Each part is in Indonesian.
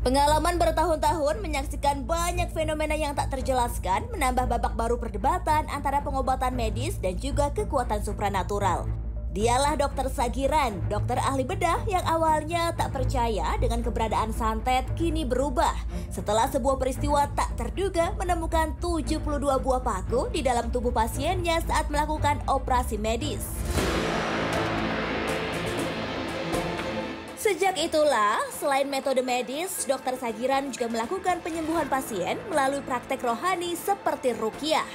Pengalaman bertahun-tahun menyaksikan banyak fenomena yang tak terjelaskan menambah babak baru perdebatan antara pengobatan medis dan juga kekuatan supranatural. Dialah Dr. Sagiran, dokter ahli bedah yang awalnya tak percaya dengan keberadaan santet kini berubah setelah sebuah peristiwa tak terduga menemukan 72 buah paku di dalam tubuh pasiennya saat melakukan operasi medis. Sejak itulah, selain metode medis, Dr. Sagiran juga melakukan penyembuhan pasien melalui praktek rohani seperti ruqyah.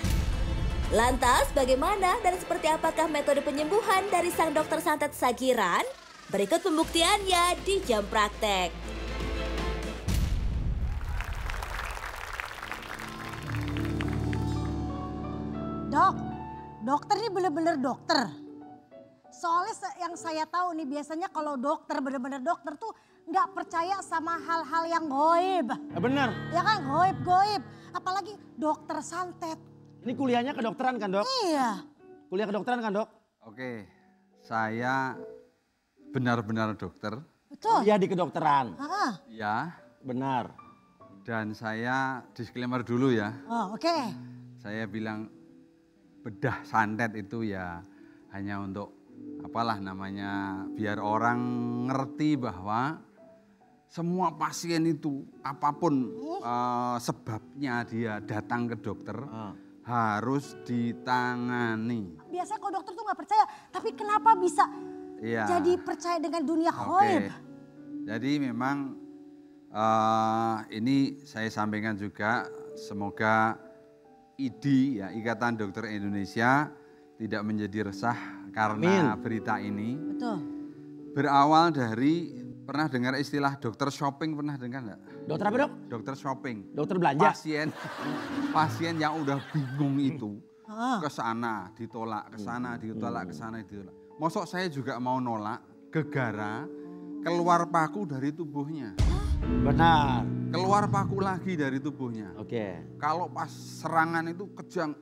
Lantas, bagaimana dan seperti apakah metode penyembuhan dari sang dokter santet Sagiran? Berikut pembuktiannya di jam praktek. Dok, dokter ini bener-bener dokter. Soalnya yang saya tahu nih biasanya kalau dokter bener-bener dokter tuh nggak percaya sama hal-hal yang goib. Bener. Ya kan goib. Apalagi dokter santet. Ini kuliahnya kedokteran kan dok? Iya. Kuliah kedokteran kan dok? Oke, saya benar-benar dokter. Betul. Iya di kedokteran. Ya, Benar. dan saya disclaimer dulu ya. Oh oke. Saya bilang bedah santet itu ya hanya untuk apalah namanya biar orang ngerti bahwa semua pasien itu apapun sebabnya dia datang ke dokter harus ditangani. Biasanya kalau dokter tuh nggak percaya, tapi kenapa bisa jadi percaya dengan dunia goib? Jadi memang ini saya sampaikan juga, semoga IDI ya Ikatan Dokter Indonesia tidak menjadi resah karena berita ini. Betul. Berawal dari, pernah dengar istilah dokter shopping, pernah dengar enggak? Dokter apa dok? Dokter shopping. Dokter belanja? Pasien yang udah bingung itu ke sana ditolak, ke sana ditolak, ke sana ditolak. Mosok saya juga mau nolak gegara keluar paku dari tubuhnya. Benar. Keluar paku lagi dari tubuhnya. Oke. Kalau pas serangan itu kejang,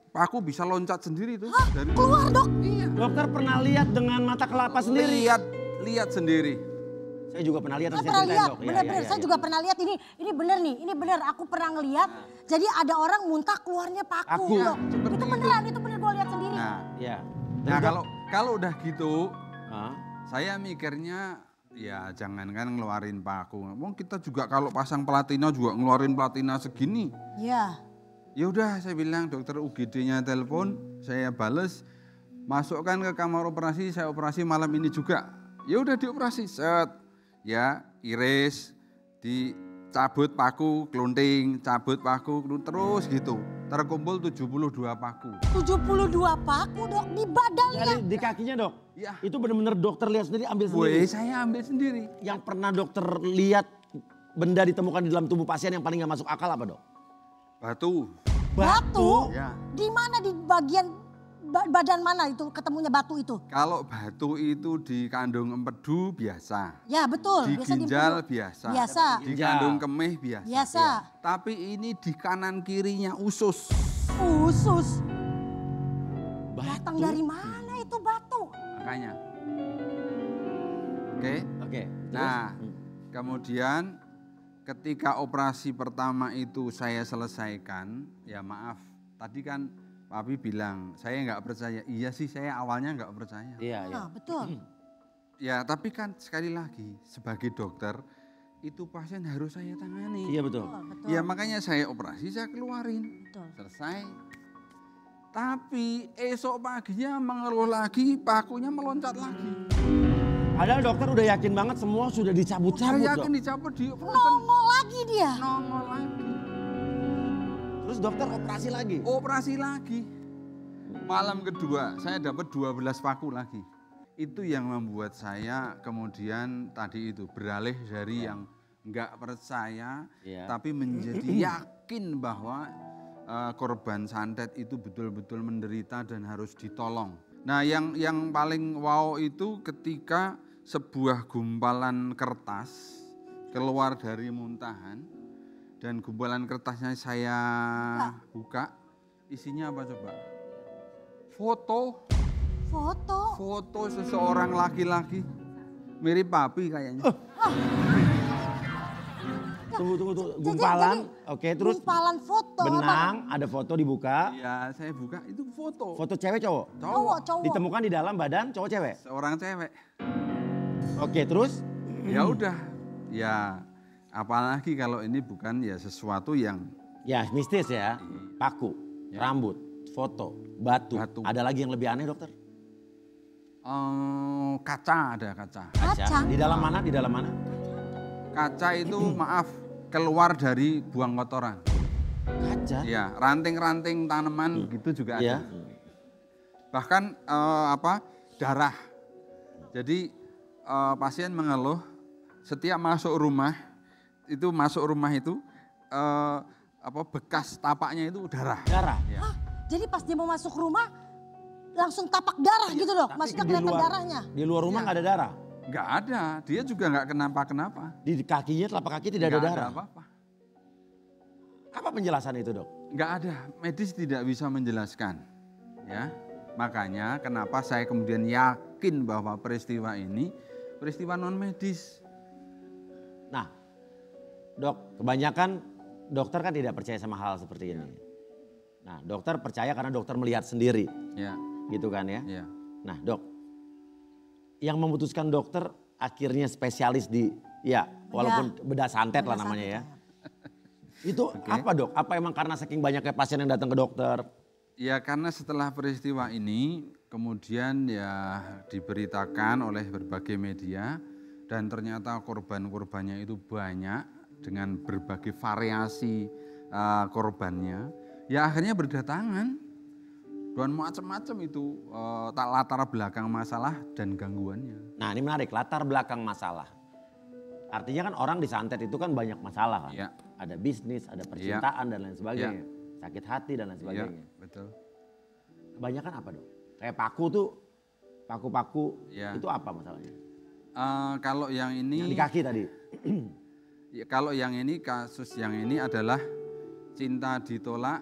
paku bisa loncat sendiri tuh. Dari Keluar dok? Iya. Dokter pernah lihat dengan mata kelapa sendiri? Lihat sendiri. Saya juga pernah lihat. Saya pernah lihat, dok. bener-bener. Saya juga pernah lihat ini bener nih, ini bener. Aku pernah ngeliat. Jadi ada orang muntah keluarnya paku. Dok. Itu beneran, itu bener gue lihat sendiri. Nah kalau udah gitu, saya mikirnya ya jangankan ngeluarin paku. Wong kita juga kalau pasang platina juga ngeluarin platina segini. Iya. Ya udah saya bilang dokter UGD-nya telepon, saya bales, masukkan ke kamar operasi, saya operasi malam ini juga. Ya udah dioperasi, set. Ya, iris, dicabut paku, kelunting, cabut paku, terus gitu. Terkumpul 72 paku. 72 paku dok di badannya. Di kakinya dok? Iya. Itu benar-benar dokter lihat sendiri, ambil sendiri? Saya ambil sendiri. Yang pernah dokter lihat benda ditemukan di dalam tubuh pasien yang paling gak masuk akal apa dok? Batu. Batu? Ya. Di mana di bagian badan mana itu ketemunya batu itu? Kalau batu itu di kandung empedu biasa. Ya betul. Di Biasa ginjal di biasa. Biasa. Di kandung kemih biasa. Biasa. Tapi ini di kanan kirinya usus. Usus. Batu. Datang dari mana itu batu? Makanya. Oke. Terus? Nah, kemudian ketika operasi pertama itu saya selesaikan, ya maaf, tadi kan Papi bilang, saya nggak percaya. Iya sih, saya awalnya nggak percaya. Iya. Betul. Ya, tapi kan sekali lagi, sebagai dokter, itu pasien harus saya tangani. Iya betul. Betul. Ya makanya saya operasi, saya keluarin. Betul. Selesai. Tapi esok paginya mengeluh lagi, pakunya meloncat lagi. Padahal dokter udah yakin banget semua sudah dicabut-cabut Saya dok. yakin dicabut di Nongol lagi dia. nongol lagi. Terus dokter operasi lagi? Operasi lagi. Malam kedua saya dapat 12 paku lagi. Itu yang membuat saya kemudian tadi itu beralih dari yang enggak percaya tapi menjadi yakin bahwa korban santet itu betul-betul menderita dan harus ditolong. Nah yang paling wow itu ketika sebuah gumpalan kertas keluar dari muntahan dan gumpalan kertasnya saya buka, isinya apa coba? Foto. Foto seseorang laki-laki mirip Papi kayaknya. Tunggu. Gumpalan, oke terus Gumpalan foto. benang, ada foto dibuka. Iya, saya buka itu foto. Foto cewek cowok? Cowok. Ditemukan di dalam badan cowok cewek? Seorang cewek. Oke terus? Ya udah, ya apalagi kalau ini bukan ya sesuatu yang Ya mistis ya, paku, rambut, foto, batu. Batu. Ada lagi yang lebih aneh dokter? kaca ada kaca. Kaca? Di dalam mana? Di dalam mana? Kaca itu maaf keluar dari buang kotoran. Kaca? Ya, ranting-ranting tanaman gitu juga Iya. ada. Bahkan darah. Jadi pasien mengeluh setiap masuk rumah itu bekas tapaknya itu darah. Darah? Ya. Jadi pas dia mau masuk rumah langsung tapak darah gitu loh. Maksudnya kelihatan darahnya. Di luar rumah nggak ada darah? Nggak ada, dia juga nggak kenapa-kenapa. Di kakinya, telapak kaki tidak ada Nggak darah? apa-apa. Apa penjelasan itu dok? Nggak ada, medis tidak bisa menjelaskan. Ya, makanya kenapa saya kemudian yakin bahwa peristiwa ini peristiwa non medis. Nah dok, kebanyakan dokter kan tidak percaya sama hal seperti ini. Nah dokter percaya karena dokter melihat sendiri. Ya, Gitu kan ya. ya. Nah dok, yang memutuskan dokter akhirnya spesialis di, ya walaupun bedah santet lah namanya ya. Itu apa dok? Apa emang karena saking banyaknya pasien yang datang ke dokter? Ya karena setelah peristiwa ini kemudian ya diberitakan oleh berbagai media dan ternyata korban-korbannya itu banyak dengan berbagai variasi korbannya. Ya akhirnya berdatangan dan macam-macam itu latar belakang masalah dan gangguannya. Nah ini menarik, latar belakang masalah. Artinya kan orang disantet itu kan banyak masalah kan. Ya. Ada bisnis, ada percintaan dan lain sebagainya. Sakit hati dan lain Iya, sebagainya. betul. Kebanyakan apa dok? Kayak paku tuh, paku-paku Ya. itu apa masalahnya? Kalau yang ini, Yang di kaki tadi. ya, kalau yang ini kasus yang ini adalah cinta ditolak,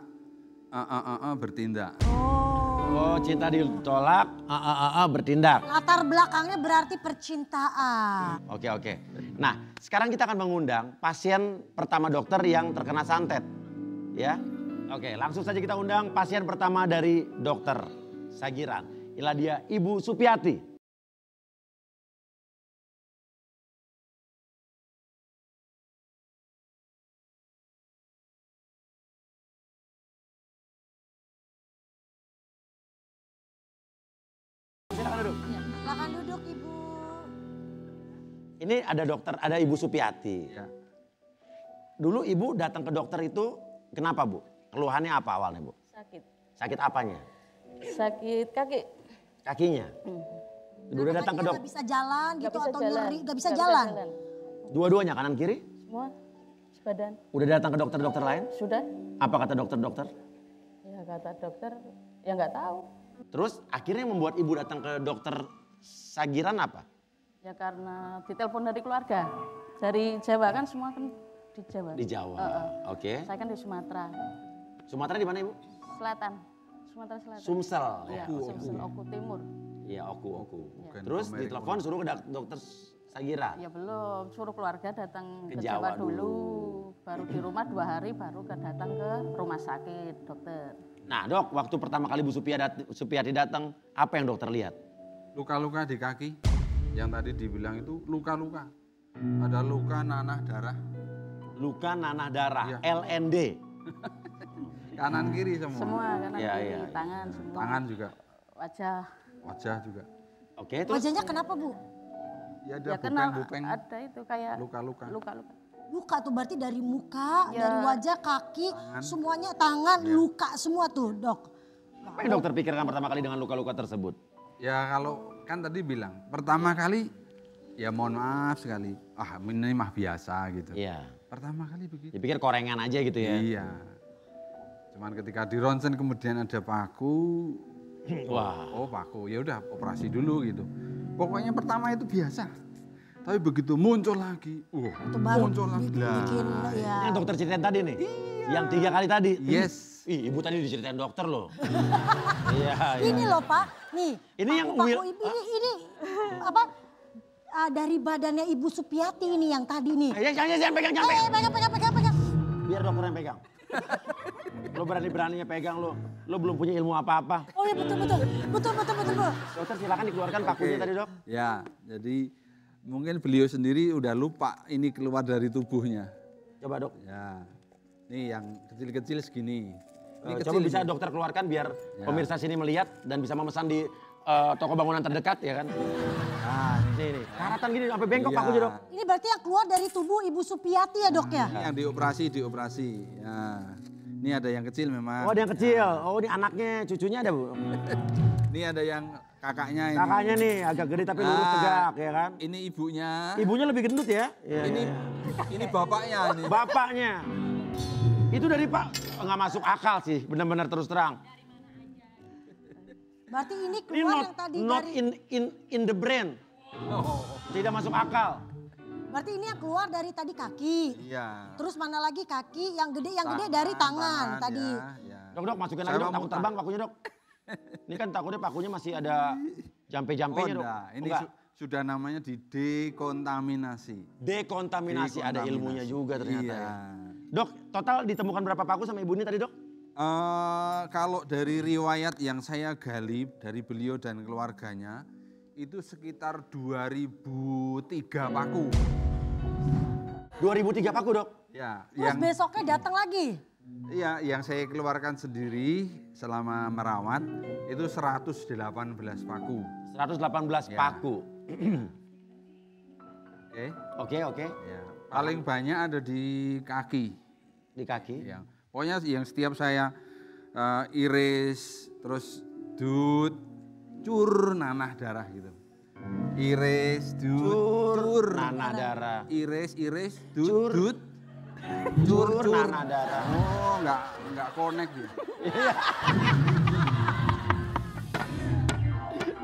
bertindak. Oh cinta ditolak, bertindak. Latar belakangnya berarti percintaan. Oke. Nah sekarang kita akan mengundang pasien pertama dokter yang terkena santet. Ya. Oke langsung saja kita undang pasien pertama dari dokter Sagiran. Inilah dia Ibu Supiati. Silakan duduk. Silakan duduk Ibu. Ini ada dokter, ada Ibu Supiati. Ya. Dulu Ibu datang ke dokter itu kenapa Bu? Keluhannya apa awalnya Bu? Sakit. Sakit apanya? Sakit kaki. Kakinya? Udah datang ke Kakinya dokter? nggak bisa jalan Nggak gitu bisa atau jalan. nyeri, nggak bisa Nggak jalan. Dua-duanya kanan kiri? Semua sebadan. Udah datang ke dokter-dokter lain? Sudah? Apa kata dokter-dokter? Ya kata dokter, ya nggak tahu. Terus akhirnya membuat Ibu datang ke dokter Sagiran apa? Ya karena ditelepon dari keluarga. Dari Jawa kan semua kan di Jawa. Di Jawa. Oke. Saya kan di Sumatera. Sumatera di mana Ibu? Selatan. Sumatera Selatan. Sumsel. Iya, Sumsel, Oku Timur. Iya, Oku. Bukan Terus Amerika. ditelepon suruh ke dokter Sagiran. Ya belum, suruh keluarga datang Ke ke Jawa Jawa dulu. Baru di rumah 2 hari baru datang ke rumah sakit dokter. Nah dok, waktu pertama kali Bu Supiati datang, apa yang dokter lihat? Luka-luka di kaki, yang tadi dibilang itu luka-luka. Ada luka nanah darah, Luka nanah darah, Iya. LND. kanan kiri semua. Semua kanan Iya, kiri, iya. tangan semua. Tangan juga, Wajah. wajah juga. Oke, terus Wajahnya kenapa Bu? Ya ada Ya kena bupeng-bupeng, ada itu kayak luka-luka. luka-luka. Luka tuh berarti dari muka, Ya. dari wajah, kaki, Tangan. semuanya tangan, Ya. luka semua tuh dok. apa yang dokter pikirkan pertama kali dengan luka-luka tersebut? Ya kalau kan tadi bilang, pertama kali ya mohon maaf sekali, ini mah biasa gitu. Iya, Pertama kali begitu. dipikir korengan aja gitu ya. Iya. Cuman ketika di ronsen kemudian ada paku, Wah, oh paku, ya udah operasi dulu gitu. Pokoknya pertama itu biasa. Tapi begitu muncul lagi, Itu baru muncul lagi. bikin ya. yang dokter ceritain tadi nih, yang 3 kali tadi. Yes. Ih, ibu tadi diceritain dokter loh. Iya, Ini iya. loh Pak, nih. Ini yang paku Will- ini apa? dari badannya Ibu Supiati ini yang tadi nih. Jangan pegang, jangan pegang. Pegang. Biar dokter yang pegang. Lo berani-beraninya pegang lo. Lo belum punya ilmu apa-apa. Oh iya betul. Dokter silakan dikeluarkan pakunya tadi dok. Ya, jadi mungkin beliau sendiri udah lupa ini keluar dari tubuhnya. Coba dok. Ya, ini yang kecil-kecil segini. Ini Coba kecil bisa ini. dokter keluarkan biar Ya. pemirsa sini melihat dan bisa memesan di toko bangunan terdekat ya kan. Nah, Nih. Karatan gini sampai bengkok Iya. pakunya dok. Ini berarti yang keluar dari tubuh Ibu Supiati ya dok ya? ini yang dioperasi. Ya. Ini ada yang kecil memang. Oh ada yang kecil. Oh ini anaknya, cucunya ada bu. Ini ada yang kakaknya ini. Kakaknya nih agak gede tapi lurus Ah, tegak ya kan. Ini ibunya. Ibunya lebih gendut ya. Iya, Ini iya. ini bapaknya ini. Bapaknya. Itu dari Pak nggak masuk akal sih, benar-benar terus terang. Berarti ini Ini keluar not, yang tadi not dari... in the brain. Tidak masuk akal. Berarti ini yang keluar dari tadi kaki. Iya. Terus mana lagi kaki yang gede dari tangan tadi. Ya. Dok, masukin lagi Sama dok, takut muka. terbang pakunya dok. Ini kan takutnya pakunya masih ada jampe-jampenya dok. enggak. Ini Enggak. sudah namanya didekontaminasi. Dekontaminasi, ada ilmunya juga ternyata Iya. ya. Dok, total ditemukan berapa paku sama ibu ini tadi dok? Kalau dari riwayat yang saya gali dari beliau dan keluarganya, itu sekitar 2003 paku. 2003 paku dok? Ya, Terus besoknya datang lagi. iya, yang saya keluarkan sendiri selama merawat itu 118 paku. 118 Ya. paku. Oke. Oke. Ya. Paling banyak ada di kaki. Di kaki. Ya. Pokoknya yang setiap saya iris, terus dut, cur, nanah darah gitu. Iris, dut, cur, nanah darah. Iris, Cur. dut, Cur, nanah darah. Oh, enggak connect ya.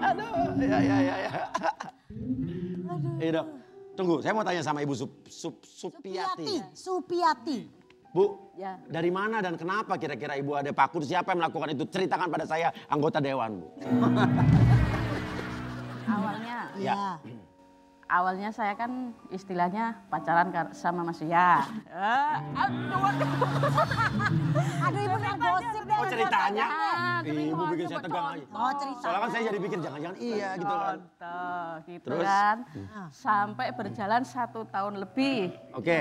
Aduh, ya. Dok, tunggu, saya mau tanya sama Ibu Supiati. Supiati. Bu, Ya. dari mana dan kenapa kira-kira Ibu ada paku? Siapa yang melakukan itu? Ceritakan pada saya, anggota dewan, Bu. Awalnya, Ya. awalnya saya kan istilahnya pacaran sama Mas Ria. Aduh ibu nggak gosip deh. Oh ceritanya? tapi Ibu mau bikin saya coba tegang aja. contoh. Oh cerita. Soalnya kan saya jadi pikir jangan-jangan iya gitu kan. Contoh, gitu Terus? kan. Sampai berjalan 1 tahun lebih. Oke.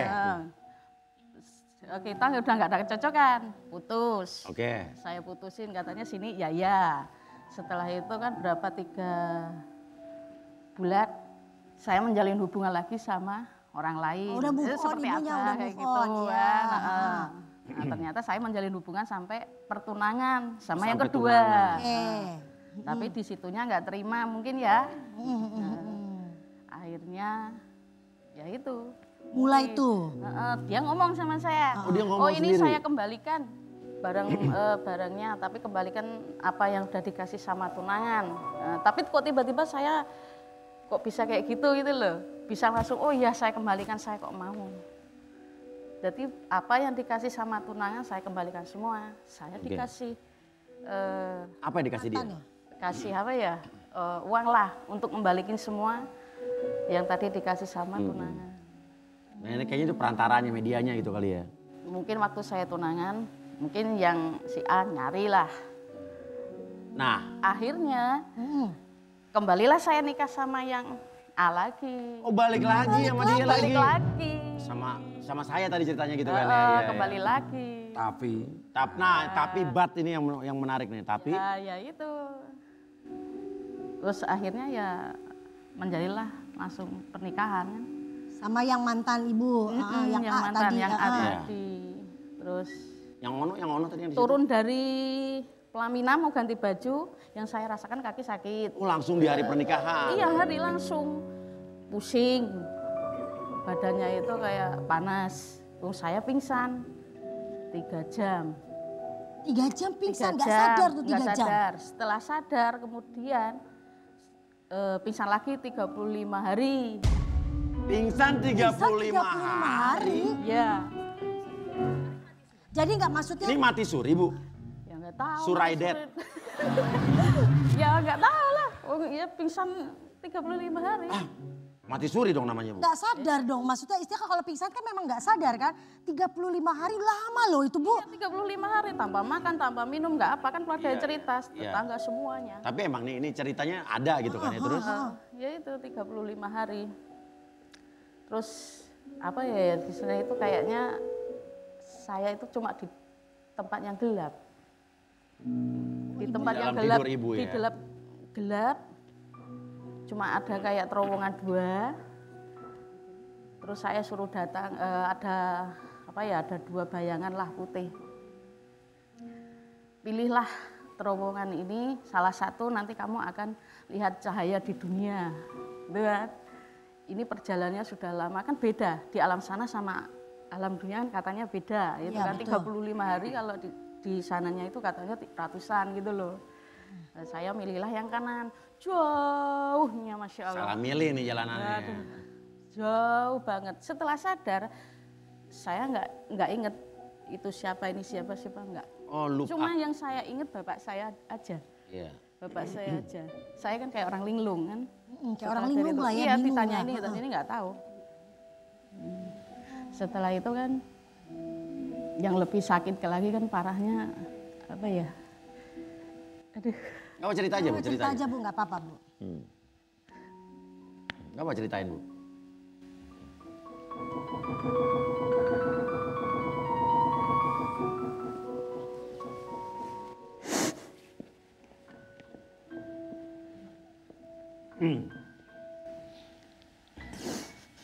Kita udah nggak ada kecocokan, putus. Oke. Saya putusin katanya sini ya. Setelah itu kan berapa 3 bulan saya menjalin hubungan lagi sama orang lain. Oh, udah move on, Seperti ibunya apa udah kayak move gitu on, ya. kan. Nah, ternyata saya menjalin hubungan sampai pertunangan sama yang Sampai kedua. tunangan. Tapi di situnya nggak terima mungkin ya. Akhirnya ya itu. Mulai tuh. Dia ngomong sama saya. Oh, dia ngomong ini sendiri? saya kembalikan barangnya, tapi kembalikan apa yang udah dikasih sama tunangan. Tapi kok tiba-tiba saya kok bisa kayak gitu loh. Bisa langsung, oh iya saya kembalikan, saya kok mau. Jadi apa yang dikasih sama tunangan saya kembalikan semua. Saya Oke. dikasih Apa yang dikasih dia? kasih apa ya, uang lah untuk membalikin semua yang tadi dikasih sama tunangan. Nah ini kayaknya itu perantaranya, medianya gitu kali ya. Mungkin waktu saya tunangan, mungkin yang si A nyari lah. Nah, Akhirnya kembalilah saya nikah sama yang A lagi. oh balik lagi sama dia lagi. Balik lagi. Sama saya tadi ceritanya gitu kan ya. Iya, Kembali iya. lagi. Tapi bat ini yang menarik nih. Tapi Ya itu. Terus akhirnya ya menjadilah langsung pernikahan kan. Sama yang mantan ibu. Yang A mantan, tadi. yang A Iya. tadi. Terus yang ono tadi yang di situ. turun dari pelaminan mau ganti baju, yang saya rasakan kaki sakit. Oh langsung di hari pernikahan. Iya, hari langsung pusing. Badannya itu kayak panas. Terus saya pingsan 3 jam. 3 jam pingsan, 3 nggak sadar tuh 3 nggak jam. sadar. Setelah sadar kemudian pingsan lagi 35 hari. Pingsan 35 hari. Ya, Jadi nggak maksudnya Ini mati suri Bu. ya nggak tahu. Suraidet. Ya nggak tahu lah. Oh, ya pingsan 35 hari. Mati suri dong namanya, Bu. Nggak sadar dong, maksudnya istilah kalau pingsan kan memang nggak sadar kan. 35 hari lama loh itu Bu. Iya, 35 hari tanpa makan, tanpa minum, nggak apa kan keluarga Iya, cerita, iya. tetangga semuanya. Tapi emang nih ini ceritanya ada gitu kan ya terus. Ya itu 35 hari. Terus apa ya di sana itu kayaknya saya itu cuma di tempat yang gelap. Di tempat yang dalam gelap, tidur ibu di ya? gelap, cuma ada kayak terowongan 2. Terus saya suruh datang, ada apa ya, ada 2 bayangan lah putih. Pilihlah terowongan ini salah satu, nanti kamu akan lihat cahaya di dunia. Gitu kan? Ini perjalanannya sudah lama, kan beda di alam sana sama alam dunia kan katanya beda. Itu Iya, kan betul. 35 hari, kalau di sananya itu katanya ratusan gitu loh. Nah, saya milihlah yang kanan, jauhnya Masya Allah. Salah milih nih jalanannya. Aduh, jauh banget. Setelah sadar, saya nggak inget itu siapa, ini siapa nggak. Oh lupa. Cuma yang saya inget bapak saya aja. Iya. Bapak saya aja. Saya kan kayak orang linglung kan. Kayak orang Setelah dari linglung itu, lah ya. Iya, bingung ditanya lah. ini, ditanya ini nggak tahu. Setelah itu kan, yang lebih sakit lagi kan parahnya apa ya? Aduh. Gak apa cerita aja Bu, cerita Cerita aja. aja Bu, nggak apa-apa Bu. Gak apa ceritain Bu.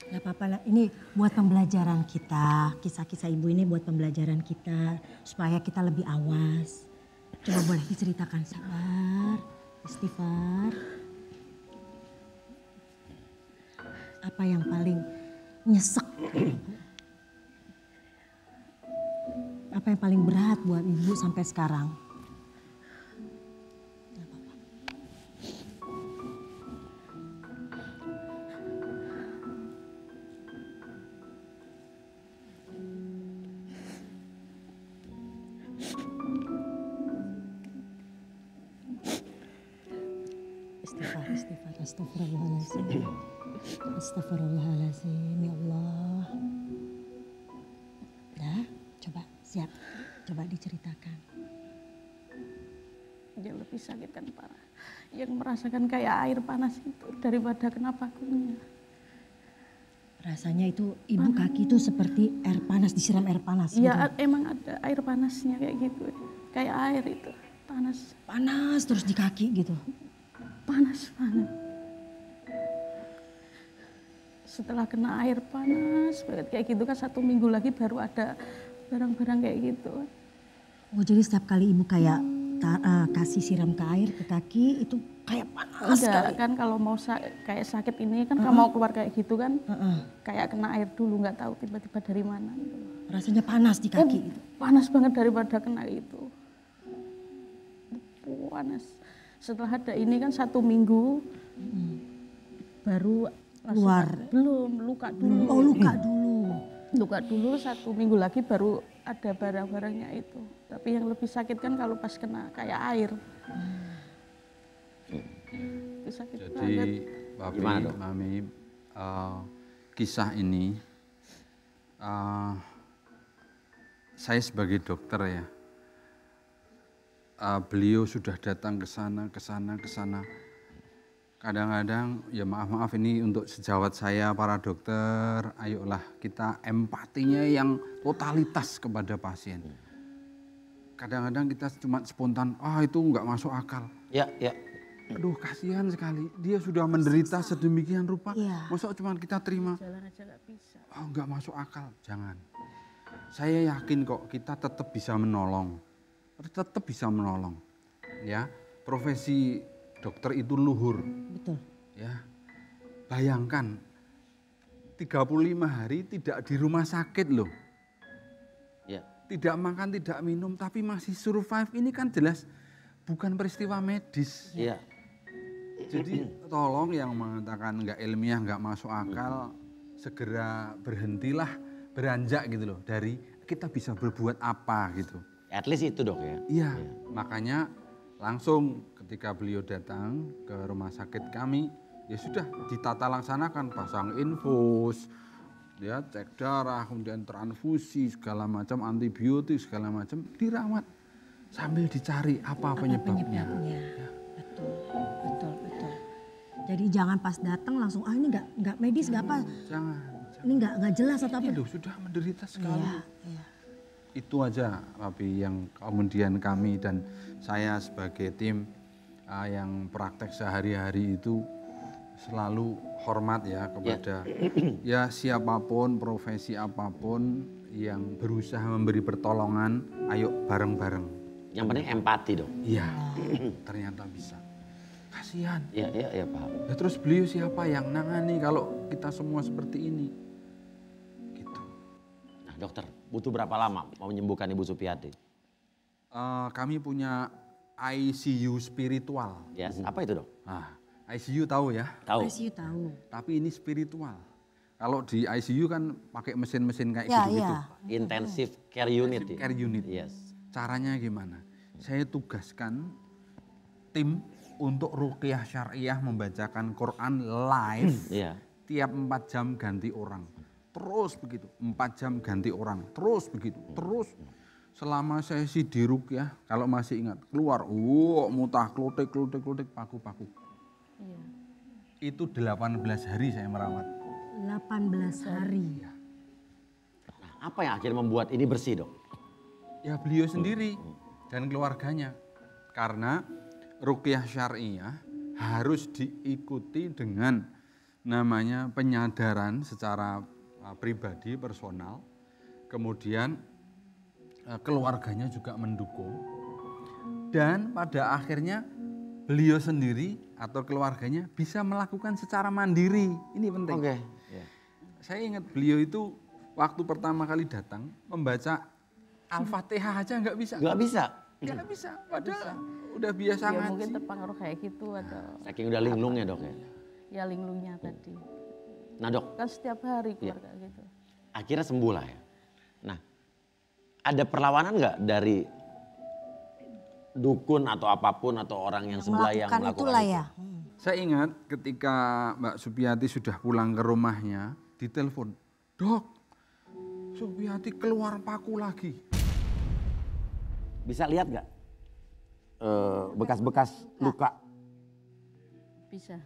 Gak apa-apa lah, ini buat pembelajaran kita. Kisah-kisah ibu ini buat pembelajaran kita. Supaya kita lebih awas. Coba boleh diceritakan, sabar, istighfar. Apa yang paling nyesek? Apa yang paling berat buat ibu sampai sekarang? Istighfar, istighfar, astagfirullahaladzim. Astagfirullahaladzim, ya Allah. Dah, coba siap, coba diceritakan. Yang lebih sakit kan parah. Yang merasakan kayak air panas itu daripada kena pakunya. Rasanya itu ibu kaki itu seperti air panas, disiram air panas gitu. Iya emang ada air panasnya kayak gitu. Kayak air itu, panas. Panas terus di kaki gitu. Panas banget. Setelah kena air panas banget kayak gitu kan 1 minggu lagi baru ada barang-barang kayak gitu. Oh jadi setiap kali ibu kayak kasih siram ke air ke kaki itu kayak panas Udah sekali. kan kalau mau kayak sakit ini kan kalau mau keluar kayak gitu kan kayak kena air dulu nggak tahu tiba-tiba dari mana gitu. Rasanya panas di kaki itu. Panas banget daripada kena itu. Panas. Setelah ada ini kan 1 minggu baru Keluar. belum luka dulu. Oh luka dulu. Luka dulu 1 minggu lagi baru ada barang-barangnya itu. Tapi yang lebih sakit kan kalau pas kena kayak air. Itu sakit banget. Jadi Papi, Gimana, Dok? Mami, kisah ini saya sebagai dokter ya, beliau sudah datang ke sana, ke sana, ke sana. Kadang-kadang ya maaf ini untuk sejawat saya para dokter, ayolah kita empatinya yang totalitas kepada pasien. Kadang-kadang kita cuma spontan, itu nggak masuk akal. Ya, ya. Aduh kasihan sekali, dia sudah menderita sedemikian rupa, Iya. masa cuma kita terima, Jalan aja nggak bisa. nggak masuk akal, jangan. Saya yakin kok kita tetap bisa menolong, ya. Profesi dokter itu luhur, Betul. ya. Bayangkan 35 hari tidak di rumah sakit loh, Ya. tidak makan, tidak minum, tapi masih survive. Ini kan jelas bukan peristiwa medis. Iya. Jadi tolong yang mengatakan nggak ilmiah, nggak masuk akal, segera berhentilah, beranjak gitu loh. Dari kita bisa berbuat apa gitu. At least itu Dok ya. Iya, makanya langsung ketika beliau datang ke rumah sakit kami, Ya sudah ditata laksanakan, pasang infus, ya cek darah, kemudian transfusi segala macam, antibiotik segala macam, dirawat sambil dicari apa penyebabnya. Betul, betul, betul. Jadi jangan pas datang langsung ini nggak medis nggak apa. Jangan. Ini nggak jelas atau apa. Ini loh sudah menderita sekali. Iya. Itu aja Papi yang kemudian kami dan saya sebagai tim yang praktek sehari-hari itu selalu hormat ya kepada ya siapapun, profesi apapun yang berusaha memberi pertolongan, ayo bareng-bareng. Yang penting empati dong. Iya, ternyata bisa. Kasihan. Iya paham. Ya terus beliau siapa yang nangani kalau kita semua seperti ini? Gitu. Nah dokter, butuh berapa lama mau menyembuhkan Ibu Supiati? Kami punya ICU spiritual. Yes, apa itu dok? Nah, ICU tahu ya? Tahu. ICU tahu. Tapi ini spiritual. Kalau di ICU kan pakai mesin-mesin kayak Ya, gitu-gitu. iya. Intensive care unit. Intensive care unit. Yes. Caranya gimana? Saya tugaskan tim untuk ruqyah syariah membacakan Quran live. Iya. Tiap 4 jam ganti orang. Terus begitu. 4 jam ganti orang. Terus begitu. Terus selama sesi di ruqyah, kalau masih ingat, keluar, mutah, klotek, paku-paku. Iya. Itu 18 hari saya merawat. 18 hari. Nah, apa yang akhirnya membuat ini bersih dok? Ya beliau sendiri dan keluarganya. Karena ruqyah syariah harus diikuti dengan namanya penyadaran secara pribadi, personal. Kemudian keluarganya juga mendukung. Dan pada akhirnya beliau sendiri atau keluarganya bisa melakukan secara mandiri. Ini penting. Oke. Ya. Saya ingat beliau itu waktu pertama kali datang membaca Al-Fatihah aja nggak bisa. Nggak bisa. Nggak bisa. Padahal udah biasa Ya ngaji. mungkin terpengaruh kayak gitu atau Saking udah linglungnya dok ya. ya linglungnya tadi. Nah dok, Kan setiap hari keluar kayak gitu. akhirnya sembuh lah ya. Nah, ada perlawanan nggak dari dukun atau apapun atau orang yang sebelah yang melakukan itulah itu? ya. Saya ingat ketika Mbak Supiati sudah pulang ke rumahnya, ditelepon, "Dok, Supiati keluar paku lagi." Bisa lihat nggak bekas-bekas luka? Bisa.